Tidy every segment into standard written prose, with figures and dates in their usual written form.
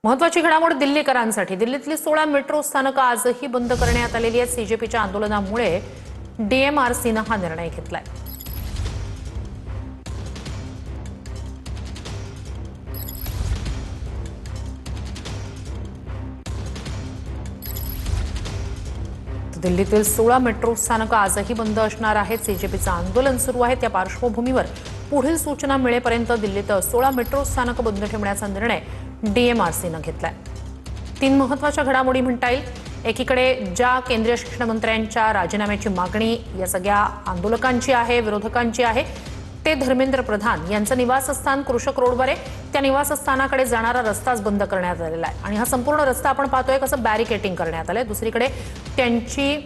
महत्वाची घडामोड दिल्लीकरांसाठी। दिल्लीतली 16 मेट्रो स्थानकं आजही बंद करण्यात आलेली आहेत। सीजेपीच्या आंदोलनामुळे डीएमआरसीनं हा निर्णय घेतलाय। दिल्लीतील 16 मेट्रो स्थानकं आजही बंद असणार आहेत। सीजेपीचं आंदोलन सुरू आहे। त्या पार्श्वभूमीवर पुढील सूचना मिळेपर्यंत दिल्लीत 16 मेट्रो स्थानकं बंद ठेवण्याचा निर्णय डीएमआरसीनं घेतलाय। 3 महत्त्वाच्या घडामोडी म्हणता येईल। एकीकडे ज्या केंद्रीय शिक्षण मंत्र्यांच्या राजीनाम्याची मागणी या सगळ्या आंदोलकांची आहे, विरोधकांची आहे, ते धर्मेंद्र प्रधान यांचं निवासस्थान कृषक रोडवर आहे। त्या निवासस्थानाकडे जाणारा रस्ताच बंद करण्यात आलेला आहे आणि हा संपूर्ण रस्ता आपण पाहतोय कसं बॅरिकेटिंग करण्यात आलंय। दुसरीकडे त्यांची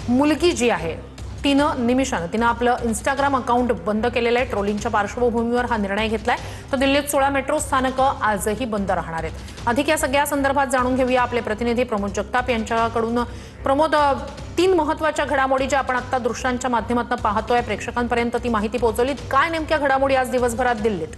मुलगी जी आहे तिनं आपलं इंस्टाग्राम अकाउंट बंद केलेलं आहे। ट्रोलिंगच्या पार्श्वभूमीवर हा निर्णय घेतलाय। तर दिल्लीत 16 मेट्रो स्थानकं आजही बंद राहणार आहेत। अधिक या सगळ्या संदर्भात जाणून घेऊया आपले प्रतिनिधी प्रमोद जगताप यांच्याकडून। प्रमोद, 3 महत्त्वाच्या घडामोडी ज्या आपण आता दृश्यांच्या माध्यमातून पाहतोय, प्रेक्षकांपर्यंत ती माहिती पोहोचवली, काय नेमक्या घडामोडी आज दिवसभरात दिल्लीत?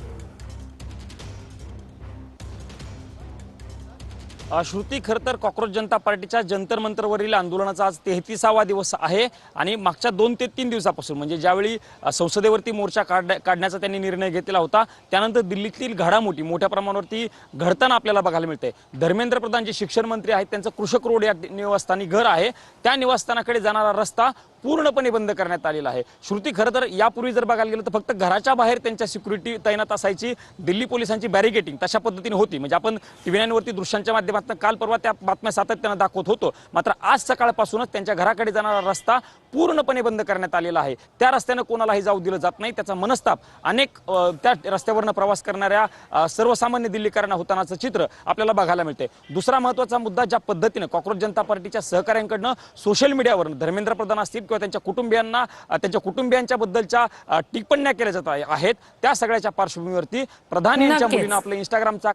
श्रुती, खरं तर कॉक्रोच जनता पार्टीच्या जंतर मंतरवरील आंदोलनाचा आज 33वा दिवस आहे आणि मागच्या 2 ते 3 दिवसापासून म्हणजे ज्यावेळी संसदेवरती मोर्चा काढण्याचा त्यांनी निर्णय घेतला होता, त्यानंतर दिल्लीतील घडामोडी मोठ्या प्रमाणावरती घडताना आपल्याला बघायला मिळते। धर्मेंद्र प्रधान जे शिक्षण मंत्री आहेत, त्यांचं कृषक रोड या निवासस्थानी घर आहे, त्या निवासस्थानाकडे जाणारा रस्ता पूर्णपणे बंद करण्यात आलेला आहे। श्रुती, खरं तर यापूर्वी जर बघायला गेलं तर फक्त घराच्या बाहेर त्यांच्या सिक्युरिटी तैनात असायची, दिल्ली पोलिसांची बॅरिकेटिंग तशा पद्धतीने होती। म्हणजे आपण TV9 वरती दृश्यांच्या माध्यमातून काल परवा त्या बातम्या सातत्याने दाखवत होतो। मात्र आज सकाळपासूनच त्यांच्या घराकडे जाणारा रस्ता पूर्णपणे बंद करण्यात आलेला आहे। त्या रस्त्याने कोणालाही जाऊ दिलं जात नाही। त्याचा मनस्ताप अनेक त्या रस्त्यावरनं प्रवास करणाऱ्या सर्वसामान्य दिल्लीकरांना होतानाचं चित्र आपल्याला बघायला मिळते। दुसरा महत्त्वाचा मुद्दा, ज्या पद्धतीने कॉक्रोच जनता पार्टीच्या सहकाऱ्यांकडनं सोशल मीडियावर धर्मेंद्र प्रधान असतील किंवा त्यांच्या कुटुंबियांना त्यांच्या कुटुंबियांच्या बद्दलच्या टिप्पण्या केल्या जात आहेत, त्या सगळ्याच्या पार्श्वभूमीवरती प्रधान यांच्या मुलीनं आपलं इंस्टाग्रामचा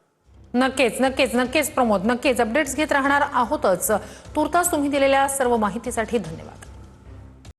नक्कीच प्रमोद, नक्कीच अपडेट्स घेत राहणार आहोतच। तुर्तास तुम्ही दिलेल्या सर्व माहितीसाठी धन्यवाद।